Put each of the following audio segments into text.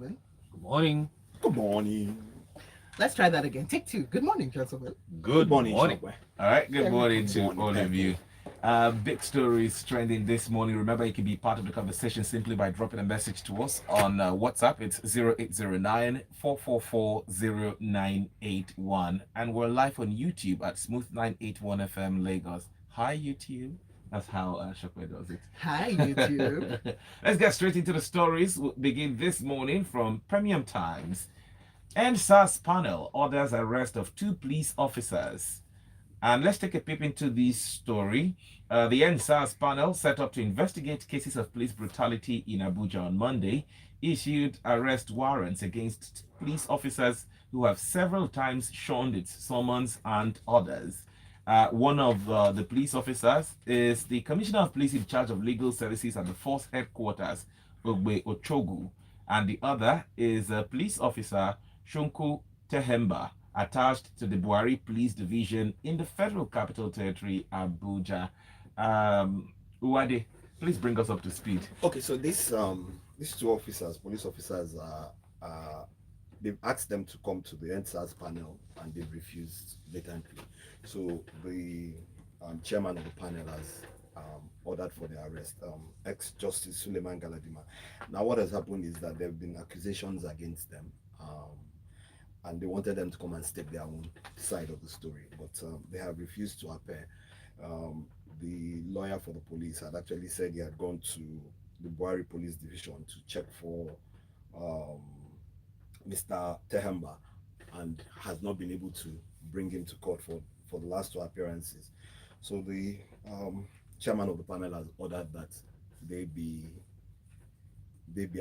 gentlemen. Good morning. Good morning. Let's try that again. Take two. Good morning, gentlemen. Good Morning, morning. Shopware. All right. Good Very morning good. to Morning, all of people. you. Big stories trending this morning. Remember, you can be part of the conversation simply by dropping a message to us on WhatsApp. It's 0809 444 And we're live on YouTube at Smooth 981 FM Lagos. Hi, YouTube. That's how Shopware does it. Hi, YouTube. Let's get straight into the stories. We'll begin this morning from Premium Times. Endsars panel orders arrest of two police officers. And let's take a peep into this story. The Endsars panel, set up to investigate cases of police brutality in Abuja on Monday, issued arrest warrants against police officers who have several times shunned its summons and orders. One of the police officers is the Commissioner of Police in charge of legal services at the force headquarters, Ogbe Ochogu, and the other is a police officer, Shunku Tehemba, attached to the Buhari Police Division in the Federal Capital Territory, Abuja. Uwade, please bring us up to speed. Okay, so these two officers, police officers, they've asked them to come to the Endsars panel and they've refused blatantly. So the chairman of the panel has ordered for their arrest, ex-Justice Suleiman Galadima. Now, what has happened is that there have been accusations against them. And they wanted them to come and state their own side of the story, but they have refused to appear. The lawyer for the police had actually said he had gone to the Buhari Police Division to check for Mr. Tehemba and has not been able to bring him to court for the last two appearances. So the chairman of the panel has ordered that they be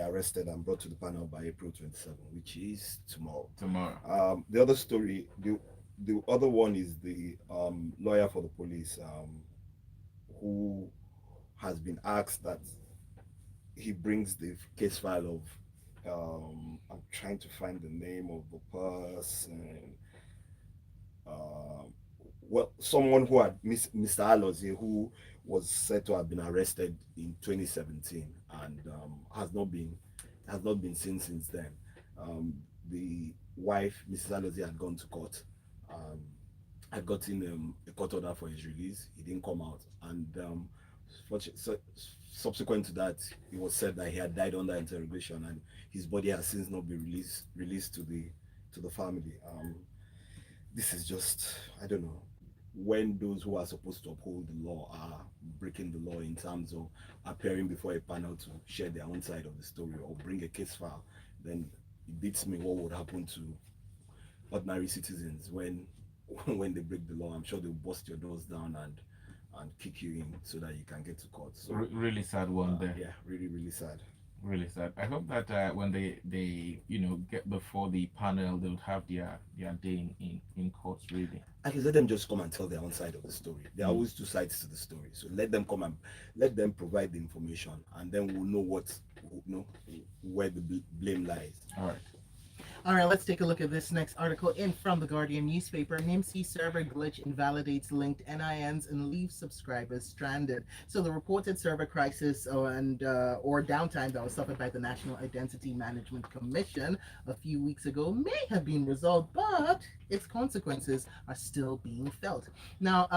arrested and brought to the panel by April 27, which is tomorrow. The other story, the other one is the lawyer for the police who has been asked that he brings the case file of I'm trying to find the name of the person. Well, someone who had Mr. Alozie, who was said to have been arrested in 2017 and has not been seen since then. The wife, Mrs. Alozie, had gone to court. Had gotten a court order for his release. He didn't come out, and subsequent to that, it was said that he had died under interrogation, and his body has since not been released to the family. This is just, I don't know, when those who are supposed to uphold the law are breaking the law in terms of appearing before a panel to share their own side of the story or bring a case file, then it beats me what would happen to ordinary citizens when when they break the law. I'm sure they'll bust your doors down and kick you in so that you can get to court. So Really sad one there. yeah, really, really sad. Really sad. I hope that when they get before the panel, they would have their day in court. Really. At least let them just come and tell their own side of the story. There are always two sides to the story. So let them come and let them provide the information, and then we'll know where the blame lies. All right. All right, let's take a look at this next article in from the Guardian newspaper. NIMC server glitch invalidates linked NINs and leaves subscribers stranded. So the reported server crisis or downtime that was suffered by the National Identity Management Commission a few weeks ago may have been resolved, but its consequences are still being felt. Now,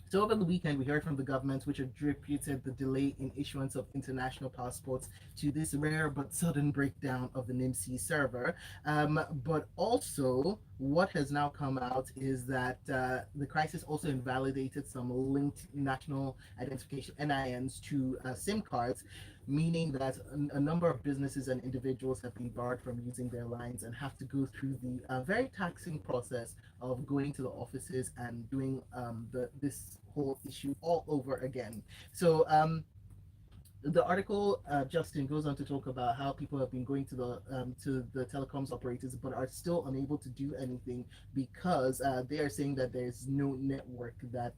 so over the weekend, we heard from the government, which attributed the delay in issuance of international passports to this rare but sudden breakdown of the NIMC server. But also, what has now come out is that the crisis also invalidated some linked national identification NINs to SIM cards, meaning that a number of businesses and individuals have been barred from using their lines and have to go through the very taxing process of going to the offices and doing this whole issue all over again. So the article, Justin, goes on to talk about how people have been going to the telecoms operators but are still unable to do anything because they are saying that there's no network, that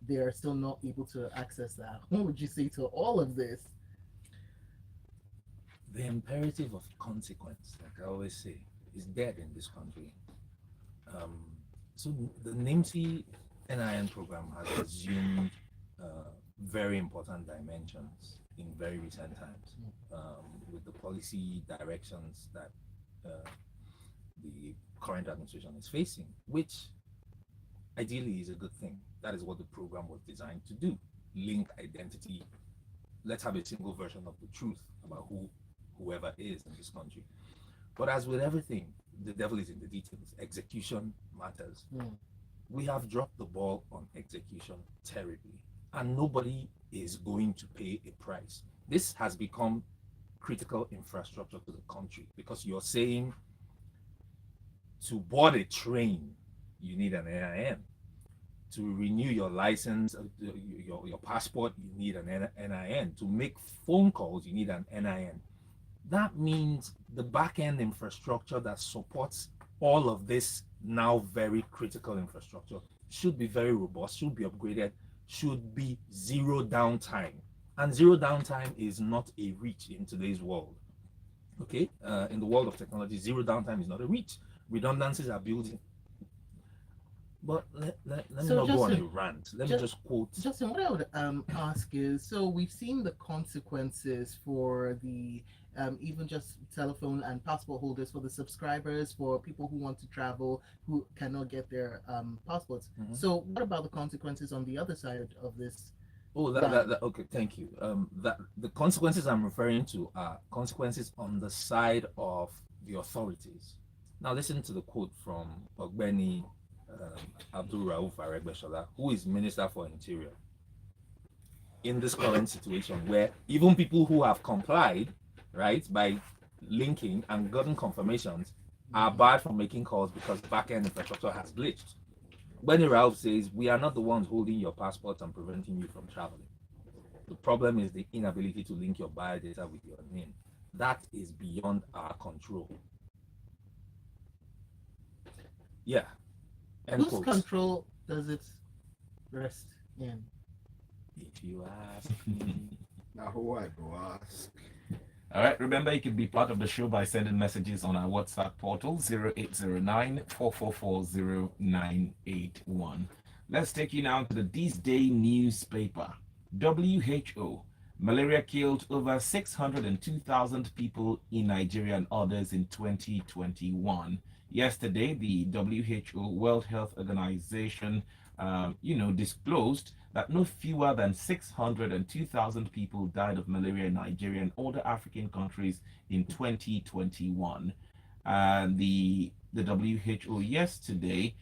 they are still not able to access that. What would you say to all of this? The imperative of consequence, like I always say, is dead in this country. So the NIMC NIN program has assumed very important dimensions. in very recent times, with the policy directions that the current administration is facing, which ideally is a good thing. That is what the program was designed to do: link identity. Let's have a single version of the truth about whoever is in this country. But as with everything, the devil is in the details. Execution matters. We have dropped the ball on execution terribly, and nobody is going to pay a price. This has become critical infrastructure to the country, because you're saying to board a train, you need an NIN. To renew your license, your passport, you need an NIN. To make phone calls, you need an NIN. That means the back-end infrastructure that supports all of this now very critical infrastructure should be very robust, should be upgraded, should be zero downtime. And zero downtime is not a reach in today's world. Okay, in the world of technology, zero downtime is not a reach. Redundancies are built in. But let me So not go on a Justin, rant. Let me just quote. Justin, what I would ask is, so we've seen the consequences for the even just telephone and passport holders, for the subscribers, for people who want to travel who cannot get their passports. So what about the consequences on the other side of this? Oh, okay, thank you. That the consequences I'm referring to are consequences on the side of the authorities. Now listen to the quote from Ogbeni Abdul Rauf Aregbesola, who is Minister for Interior. In this current situation, where even people who have complied, right, by linking and gotten confirmations, are barred from making calls because back-end infrastructure has glitched. Ogbeni Rauf says, we are not the ones holding your passports and preventing you from traveling. The problem is the inability to link your biodata with your name. That is beyond our control. Yeah. End Whose quote. control does it rest in? If you ask me. Now who I go ask? All right. Remember, you can be part of the show by sending messages on our WhatsApp portal 0809 444 0981. Let's take you now to the This Day newspaper. WHO. Malaria killed over 602,000 people in Nigeria and others in 2021. Yesterday, the WHO, World Health Organization, disclosed that no fewer than 602,000 people died of malaria in Nigeria and other African countries in 2021. And the WHO yesterday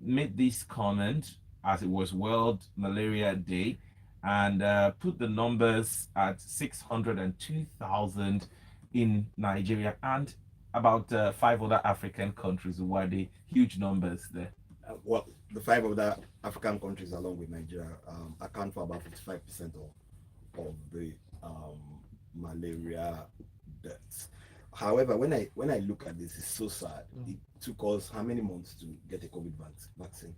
made this comment as it was World Malaria Day, and put the numbers at 602,000 in Nigeria and about 5 other African countries. Were the huge numbers there? Well, the 5 other African countries, along with Nigeria, account for about 55% of the malaria deaths. However, when I look at this, it's so sad. It took us how many months to get a COVID vaccine?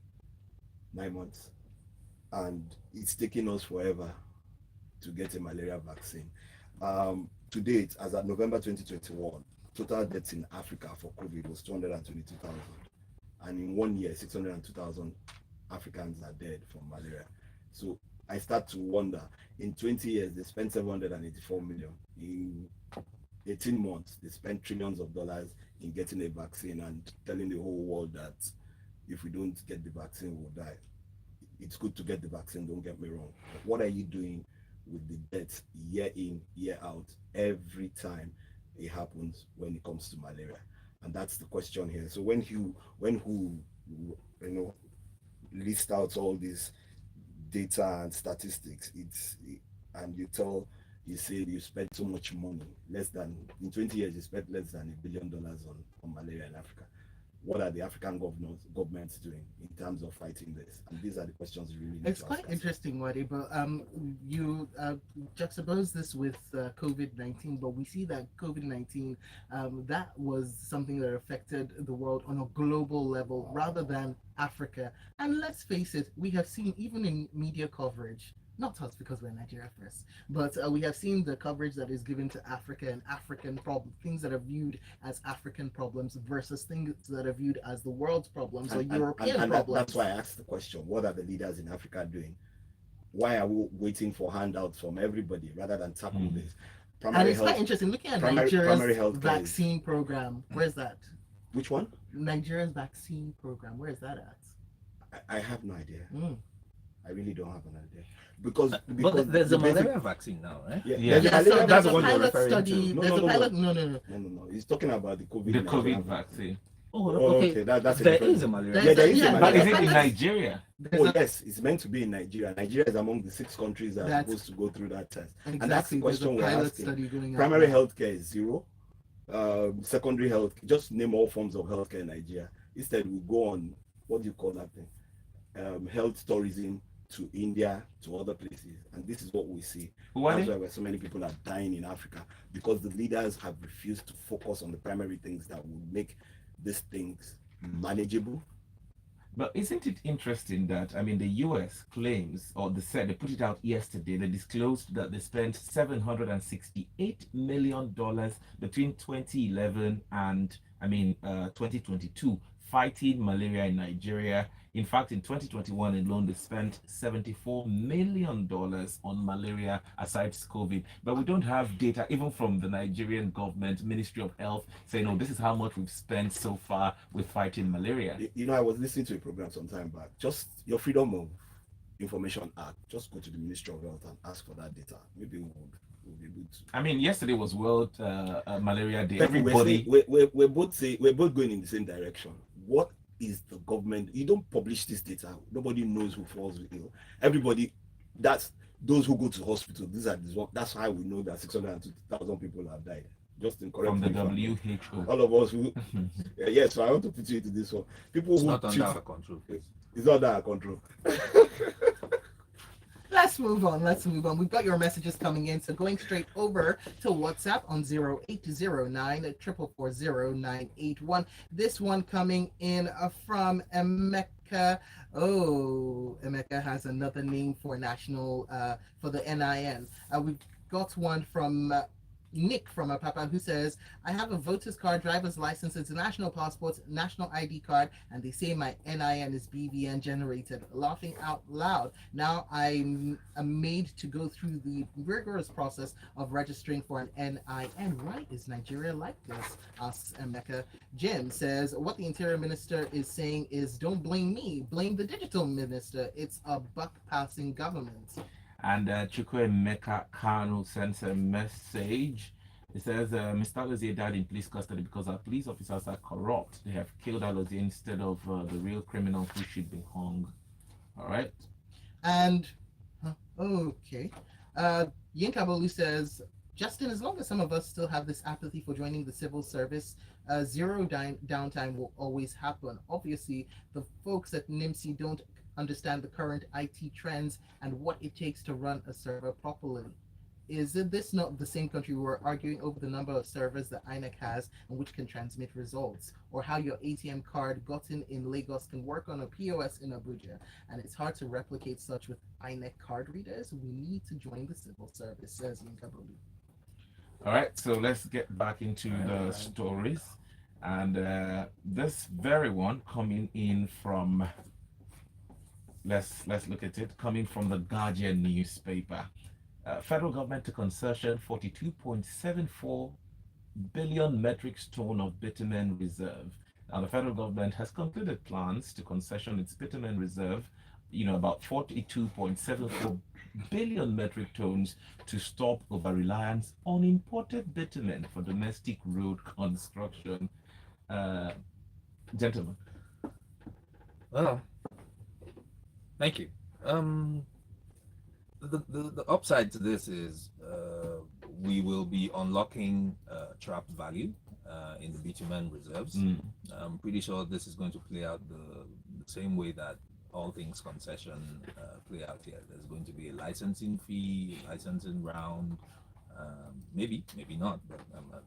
9 months. And it's taking us forever to get a malaria vaccine. To date, as of November 2021, total deaths in Africa for COVID was 222,000. And in 1 year, 602,000 Africans are dead from malaria. So I start to wonder, in 20 years, they spent 784 million. In 18 months, they spent trillions of dollars in getting a vaccine and telling the whole world that if we don't get the vaccine, we'll die. It's good to get the vaccine, don't get me wrong. But what are you doing with the deaths year in, year out, every time it happens when it comes to malaria? And that's the question here. So when who list out all these data and statistics, and you say you spent so much money, in 20 years you spent less than $1 billion on malaria in Africa. What are the African governments doing in terms of fighting this? And these are the questions you really need It's to quite ask. interesting, Wadi, but you juxtapose this with COVID-19, but we see that COVID-19, that was something that affected the world on a global level rather than Africa. And let's face it, we have seen even in media coverage, not us because we're Nigeria first, but we have seen the coverage that is given to Africa and African problems, things that are viewed as African problems versus things that are viewed as the world's problems or European problems. That's why I asked the question, what are the leaders in Africa doing? why are we waiting for handouts from everybody rather than tackle this? And it's quite interesting looking at Nigeria's vaccine program. Where's that? Which one? Nigeria's vaccine program. Where is that at? I have no idea. Mm. I really don't have an idea. Because but there's a malaria vaccine now, right? Yeah. So That's there's what a you're pilot referring study. to. There's a pilot. No. No. He's talking about the COVID. The COVID vaccine. Oh, okay. okay. That's there is a malaria. There is a malaria. But is it in Nigeria? Yes, it's meant to be in Nigeria. Nigeria is among the 6 countries that are supposed to go through that test. Exactly. And that's the question we're asking. Going Primary healthcare is 0. Secondary health, just name all forms of healthcare in Nigeria. Instead, we go on, what do you call that thing? Health tourism to India, to other places. And this is what we see. That's why so many people are dying in Africa, because the leaders have refused to focus on the primary things that will make these things manageable. But isn't it interesting that, I mean, the US claims, or they put it out yesterday, they disclosed that they spent $768 million between 2011 and, 2022 fighting malaria in Nigeria. In fact, in 2021 alone, they spent $74 million on malaria aside COVID. But we don't have data, even from the Nigerian government, Ministry of Health, saying, oh, this is how much we've spent so far with fighting malaria. I was listening to a program some time back. Just your Freedom of Information Act. Just go to the Ministry of Health and ask for that data. Maybe we'll be able to. Yesterday was World Malaria Day. Everybody, we're both going in the same direction. What is the government? You don't publish this data. Nobody knows who falls ill. Everybody, that's those who go to hospital. That's how we know that 602,000 people have died. Just incorrect from the WHO. All of us who, yes. So I want to put you into this one. People who not under our control. It's not under our control. Let's move on. We've got your messages coming in, so going straight over to WhatsApp on 0809 4440981. This one coming in from Emeka. Oh, Emeka has another name for national, for the NIN. We've got one from Nick from Apapa, who says, I have a voter's card, driver's license, international passport, national ID card, and they say my NIN is BVN generated. Laughing out loud. Now I'm made to go through the rigorous process of registering for an NIN. Why is Nigeria like this? Asks Emeka. Jim says, what the Interior Minister is saying is, don't blame me, blame the Digital Minister. It's a buck-passing government. And Chukwuemeka Kanu sends a message. It says, Mr. Alozie died in police custody because our police officers are corrupt. They have killed Alozie instead of the real criminal who should be hung. All right. And, okay. Yinka Bolu says, Justin, as long as some of us still have this apathy for joining the civil service, zero downtime will always happen. Obviously, the folks at NIMSI don't understand the current IT trends and what it takes to run a server properly. Is this not the same country we're arguing over the number of servers that INEC has and which can transmit results, or how your ATM card gotten in Lagos can work on a POS in Abuja, and it's hard to replicate such with INEC card readers? We need to join the civil service, says Yinkabolu. All right, so let's get back into the stories, and this very one coming in from. Let's look at it. Coming from the Guardian newspaper. Federal government to concession 42.74 billion metric ton of bitumen reserve. Now, the federal government has concluded plans to concession its bitumen reserve, about 42.74 billion metric tons to stop over-reliance on imported bitumen for domestic road construction. Gentlemen. Well, thank you. The upside to this is we will be unlocking trapped value in the bitumen reserves. I'm pretty sure this is going to play out the same way that all things concession play out here. There's going to be a licensing fee, a licensing round, maybe not,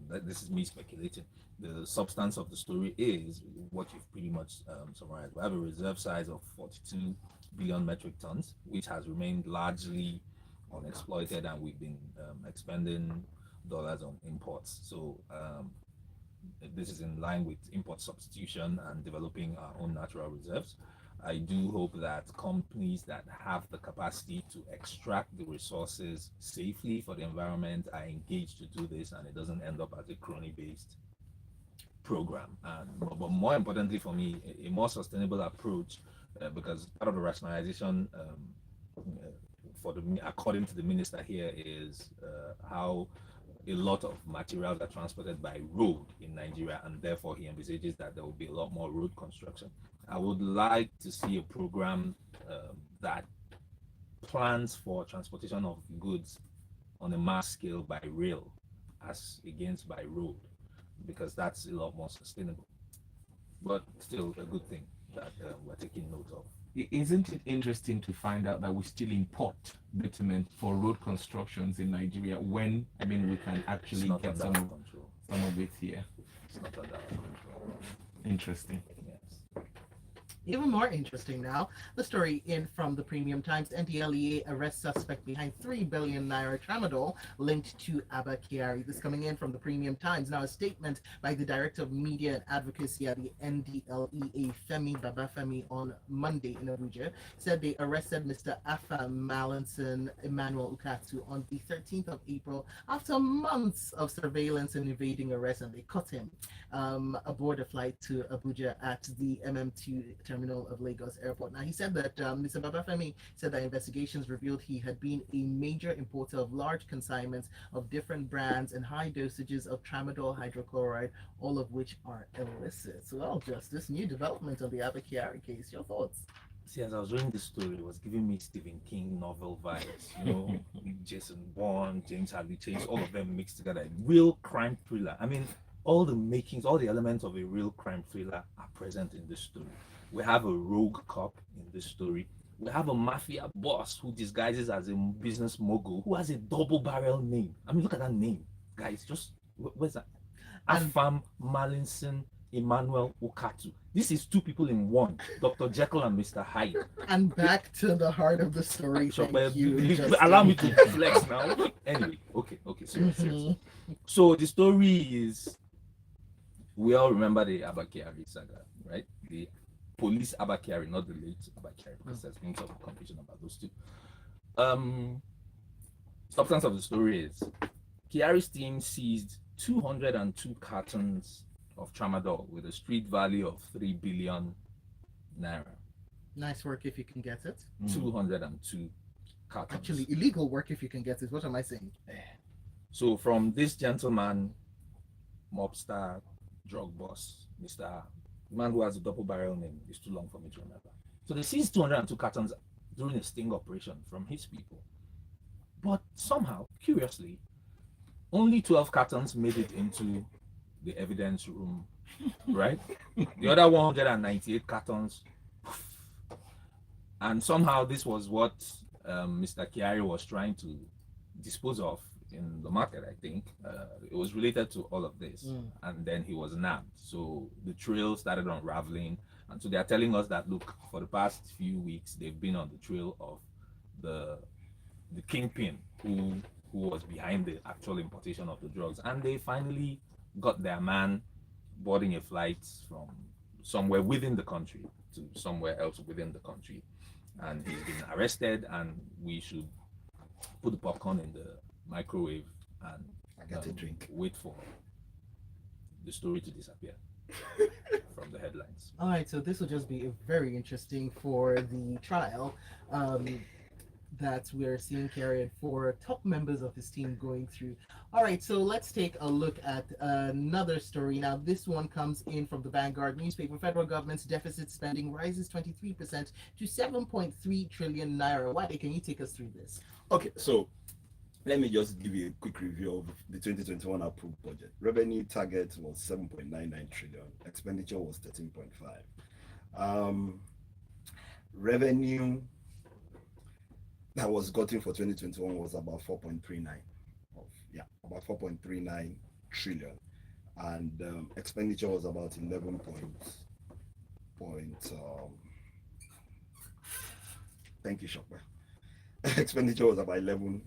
but this is me speculating. The substance of the story is what you've pretty much summarized. We have a reserve size of 42 billion metric tons, which has remained largely unexploited, and we've been expending dollars on imports. So this is in line with import substitution and developing our own natural reserves. I do hope that companies that have the capacity to extract the resources safely for the environment are engaged to do this, and it doesn't end up as a crony-based program. And but more importantly for me, a more sustainable approach, because part of the rationalization for the according to the minister here is how a lot of materials are transported by road in Nigeria, and therefore he envisages that there will be a lot more road construction. I would like to see a program that plans for transportation of goods on a mass scale by rail as against by road, because that's a lot more sustainable. But still a good thing that we're taking note of. Isn't it interesting to find out that we still import bitumen for road constructions in Nigeria when, I mean, we can actually get some of it here? It's not under our control. Interesting. Yes. Even more interesting now, the story in from the Premium Times. NDLEA arrests suspect behind 3 billion naira tramadol linked to Abba Kyari. This coming in from the Premium Times. Now, a statement by the Director of Media and Advocacy at the NDLEA, Femi Babafemi, on Monday in Abuja, said they arrested Mr. Afa Malinson Emmanuel Ukatu on the 13th of April after months of surveillance and evading arrest, and they caught him aboard a flight to Abuja at the MM2 terminal of Lagos Airport. Now, he said that Mr. Babafemi said that investigations revealed he had been a major importer of large consignments of different brands and high dosages of tramadol hydrochloride, all of which are illicit. So, well, just this new development of the Abba Kyari case. Your thoughts? See, as I was reading this story, it was giving me Stephen King novel vibes. You know, Jason Bourne, James Hadley Chase, all of them mixed together. Real crime thriller. I mean, all the makings, all the elements of a real crime thriller are present in this story. We have a rogue cop in this story. We have a mafia boss who disguises as a business mogul who has a double barrel name. I mean, look at that name, guys. Just where's that? Afam Malinson Emmanuel Ukatu. This is two people in one, Dr. Jekyll and Mr. Hyde. And back to the heart of the story. So, Thank you, allow me to flex now. Anyway, okay, seriously. So the story is, we all remember the Abba Kyari saga, right? The police Abba Kyari, not the late Abba Kyari, because there's been some confusion about those two. Substance of the story is, Kyari's team seized 202 cartons of tramadol with a street value of 3 billion naira. Nice work if you can get it. 202 cartons. Actually, illegal work if you can get it. What am I saying? So from this gentleman, mobster, drug boss, Mr. Man who has a double barrel name, is too long for me to remember. So they seized 202 cartons during a sting operation from his people. But somehow, curiously, only 12 cartons made it into the evidence room, right? The other 198 cartons, and somehow this was what Mr. Kyari was trying to dispose of in the market, I think. It was related to all of this, and then he was nabbed. So the trail started unraveling, and so they are telling us that, look, for the past few weeks, they've been on the trail of the kingpin who was behind the actual importation of the drugs, and they finally got their man boarding a flight from somewhere within the country to somewhere else within the country, and he's been arrested, and we should put the popcorn in the microwave and get a drink. Wait for the story to disappear from the headlines. All right, so this will just be very interesting for the trial that we're seeing carried for top members of his team going through. All right, so let's take a look at another story. Now, this one comes in from the Vanguard newspaper. Federal government's deficit spending rises 23% to 7.3 trillion naira. Why? Can you take us through this? Okay, so let me just give you a quick review of the 2021 approved budget. Revenue target was 7.99 trillion. Expenditure was 13.5. Revenue that was gotten for 2021 was about 4.39. About 4.39 trillion. And expenditure was about 11 thank you, Shopper. Expenditure was about 11.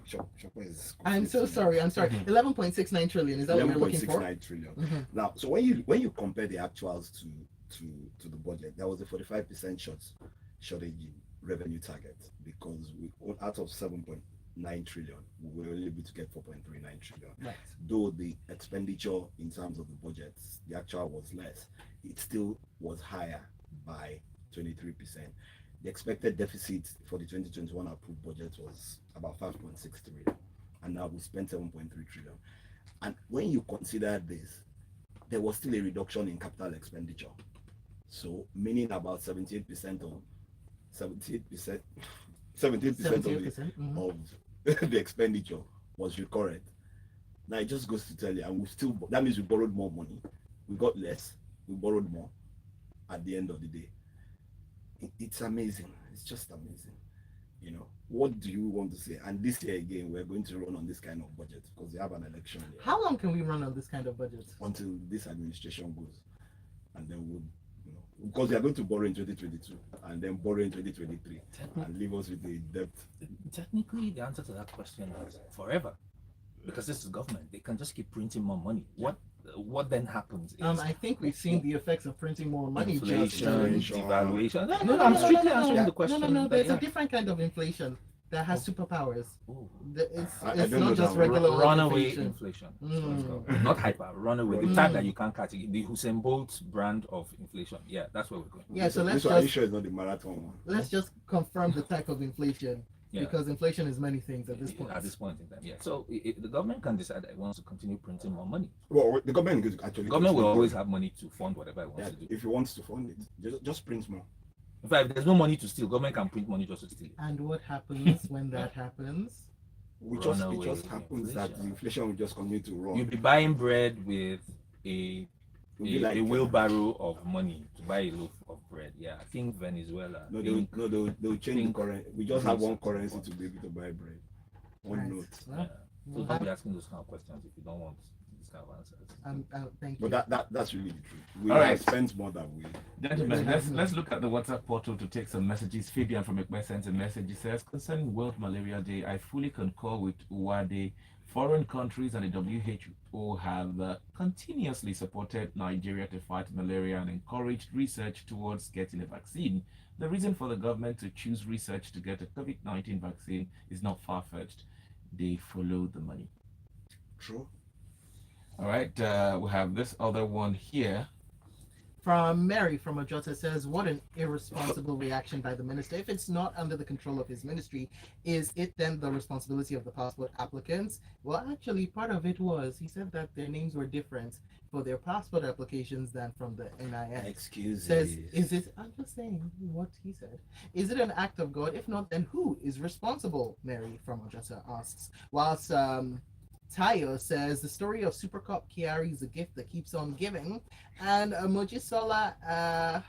Shopper is. I'm so sorry. 11.69 trillion. Is that what you're looking for? 11.69 trillion. Now, so when you compare the actuals to to the budget. There was a 45% shortage in revenue target because out of 7.9 trillion, we were only able to get 4.39 trillion. Right. Though the expenditure in terms of the budget, the actual was less, it still was higher by 23%. The expected deficit for the 2021 approved budget was about 5.6 trillion, and now we spent 7.3 trillion. And when you consider this, there was still a reduction in capital expenditure. So meaning about 78% of 78% 78% of the expenditure was recurrent. Now it just goes to tell you, and that means we borrowed more money, we got less, we borrowed more at the end of the day. It's amazing. It's just amazing. What do you want to say? And this year again, we're going to run on this kind of budget because we have an election year. How long can we run on this kind of budget? Until this administration goes, and then we'll, because we are going to borrow in 2022 and then borrow in 2023 and leave us with the debt. Technically, the answer to that question is forever, because this is government. They can just keep printing more money. What then happens is I think we've seen the effects of printing more money. inflation, devaluation. No, I'm strictly answering the question. No, there's a different kind of inflation that has superpowers. Ooh. It's don't know not just that one. regular Runaway inflation. inflation. Not hyper, runaway. The type that you can't catch it. The Usain Bolt brand of inflation. Yeah, that's where we're going. Yeah, so let's This one, are you just sure it's not the marathon one? let's just confirm the type of inflation. Yeah. Because inflation is many things at this point. At this point in time, yeah. So the government can decide that it wants to continue printing more money. Well, the government is actually. The government will always have money to fund whatever it wants Yeah, to do. if it wants to fund it, just print more. In fact, if there's no money to steal, government can print money just to steal it. And what happens when that happens? It Runaway just happens that the inflation will just continue to run. You'll be buying bread with a It'll be like wheelbarrow of money to buy a loaf of bread. Yeah, I think Venezuela. No, think- they'll change the think- currency. We just have one currency to be able to buy bread. One Right. note. yeah. So don't be asking those kind of questions if you don't want these kind of answers. Thank you. But that's really the truth. We All have right. spent more than we. Gentlemen, let's look at the WhatsApp portal to take some messages. Fabian from Ekwe sent a message. He says, concerning World Malaria Day, I fully concur with Uwade. Foreign countries and the WHO have continuously supported Nigeria to fight malaria and encouraged research towards getting a vaccine. The reason for the government to choose research to get a COVID-19 vaccine is not far-fetched. They follow the money. True. All right, we have this other one here. From Mary from Ojota says, what an irresponsible reaction by the minister. If it's not under the control of his ministry, is it then the responsibility of the passport applicants? Well, actually, part of it was, he said that their names were different for their passport applications than from the NIN. Excuses. Says, is it, I'm just saying what he said. Is it an act of God? If not, then who is responsible? Mary from Ojota asks. Whilst Tayo says the story of Super Cup Kiari is a gift that keeps on giving, and Mojisola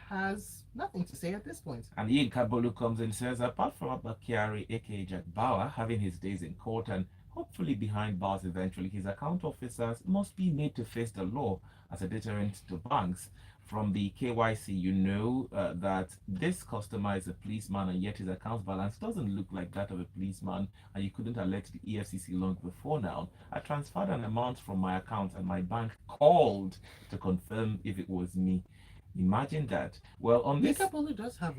has nothing to say at this point. And Ian Kabolu comes in and says, apart from Abakiari, aka Jack Bauer, having his days in court and hopefully behind bars eventually, his account officers must be made to face the law as a deterrent to banks. From the KYC, you know that this customer is a policeman and yet his account balance doesn't look like that of a policeman, and you couldn't alert the EFCC long before now. I transferred an amount from my account and my bank called to confirm if it was me. Imagine that. Well, on this... Nikapolu does have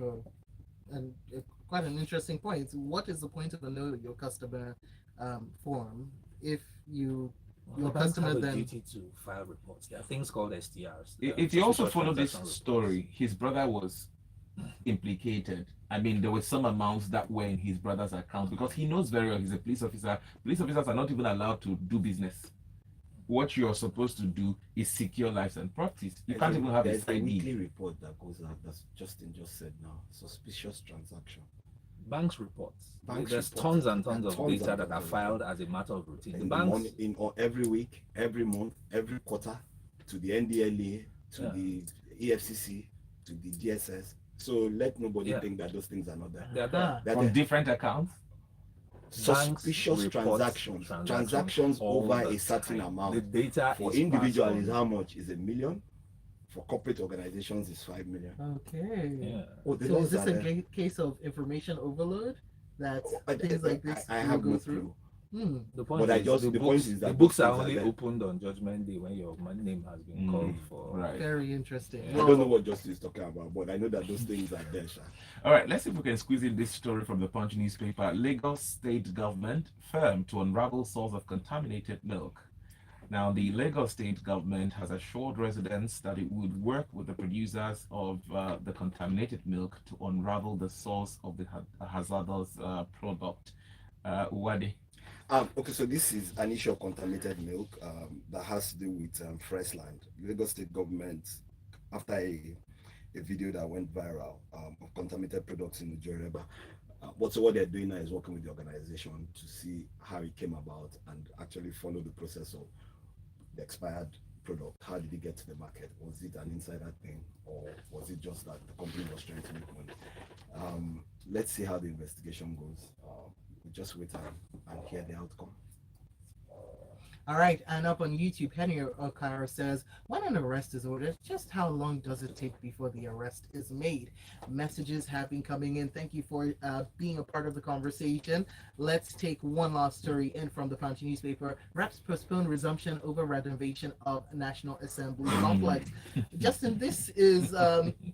quite an interesting point. What is the point of a know your customer form if your banks customer have a then duty to file reports. There are things called STRs. If you also follow this transaction story, his brother was implicated. I mean, there were some amounts that were in his brother's account because he knows very well he's a police officer. Police officers are not even allowed to do business. What you're supposed to do is secure lives and properties. You can't even have a There's a side weekly deed. report that goes out. That's Justin just said now. Suspicious transaction. Banks reports. Banks There's reports. tons and tons And of tons data and that are tons of filed as a matter of routine. The In the banks, morning, or every week, every month, every quarter, to the NDLA, to Yeah. the EFCC, to the DSS. So let nobody Yeah. think that those things are not there. they are there. That From are different accounts. suspicious report transactions all over the a certain time. amount. The data For is individual passed is on. how much? Is 1 million. For corporate organizations is 5 million. okay. Yeah. Oh, the So is laws this are a there. case of information overload that I- things like this I will have go no through? clue. The point But I is, just the the books, point is the that books those are things only there. opened on Judgment Day when your name has been called for. Right. Very interesting. I don't know what Justice is talking about, but I know that those things are there. Sha. All right, let's see if we can squeeze in this story from the Punch newspaper. Lagos state government firm to unravel source of contaminated milk. Now, the Lagos state government has assured residents that it would work with the producers of the contaminated milk to unravel the source of the hazardous product. Wade. Okay, so this is an issue of contaminated milk that has to do with fresh land. Lagos state government, after a video that went viral of contaminated products in Nigeria, what they're doing now is working with the organization to see how it came about and actually follow the process of the expired product. How did it get to the market? Was it an insider thing, or was it just that the company was trying to make money? Let's see how the investigation goes. We just wait and hear the outcome. All right, and up on YouTube, Henry Okara says, when an arrest is ordered, just how long does it take before the arrest is made? Messages have been coming in. Thank you for being a part of the conversation. Let's take one last story in from the Punch newspaper. Reps postpone resumption over renovation of National Assembly complex. Justin, this is,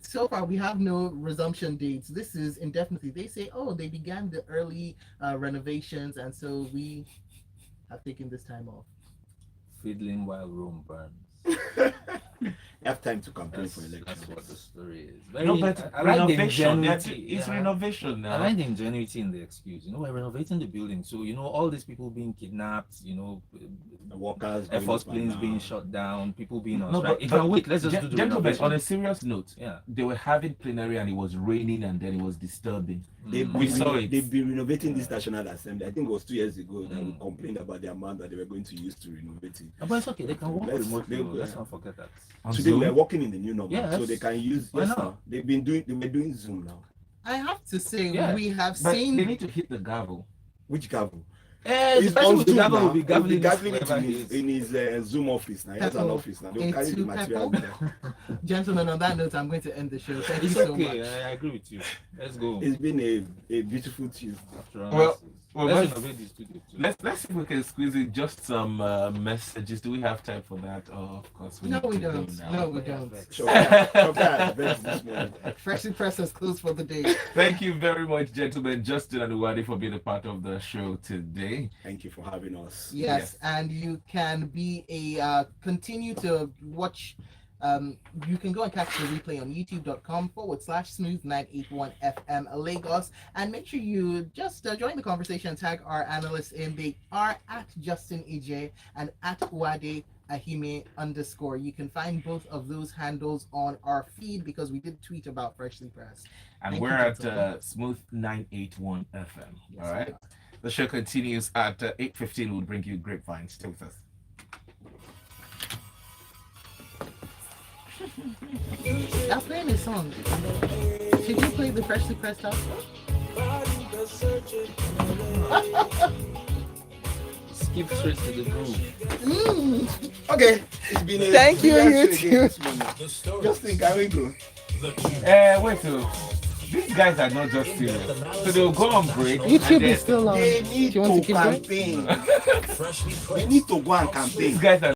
so far we have no resumption dates. This is indefinitely. They say, oh, they began the early renovations, and so we have taken this time off. Fiddling while Rome burns. Have time to campaign for election. That's what the story is. No, but I like the renovation, ingenuity. it's Yeah. renovation now. I like the ingenuity in the excuse. We're renovating the building. So, all these people being kidnapped, The workers, Air Force going up and planes being down. shut down, people being on No, strike. It can wait. Let's just do the gentlemen, renovation. on a serious note, Yeah. they were having plenary and it was raining and then it was disturbing. We saw it. They've been renovating this National Assembly. I think it was 2 years ago that we complained about the amount that they were going to use to renovate it. But it's okay. They can work Let's- remotely. they- Let's not forget that. On Today Zoom? we're working in the new normal, Yes. so they can use. Why Yes, not? sir. They were doing Zoom now. I have to say, Yeah. we have But seen. they need to hit the gavel. Which gavel? The He's person on with the Zoom gavel now. will be He'll be gaveling gaveling it it wherever in he his, is. in his Zoom office now. He has an Peppo. office now. They'll carry the Into material Peppo. there. Gentlemen, on that note, I'm going to end the show. Thank you It's so okay. much. I agree with you. Let's go. It's been a beautiful Tuesday. After all, Well, well, let's let's- renovate the studio too. Let's see if we can squeeze in just some messages. Do we have time for that? Oh, of course we No, need we to go don't. now. No, we don't. Shopper, this morning. Freshly Pressed has closed for the day. Thank you very much, gentlemen, Justin and Uwadi, for being a part of the show today. Thank you for having us. Yes, and you can be continue to watch. You can go and catch the replay on youtube.com/smooth981FM Lagos, and make sure you just join the conversation. Tag our analysts in. They are at Justin EJ and at Wade Ahime _ You can find both of those handles on our feed because we did tweet about Freshly Pressed. And Thank we're you, at gentlemen. Smooth 981 FM. Yes, All right. we are. The show continues at 8:15. We'll bring you Grapevine. Stay with us. I'm playing this song. Should you play the Freshly Pressed stuff? Skip straight to the groove. Okay, it's been a Thank you, brilliant you show again this morning. Justin, can we go? Wait, so these guys are not just serious. So they'll go on break. YouTube and then is still on. They need Do you want to to keep going? campaign. They need to go and campaign. These guys are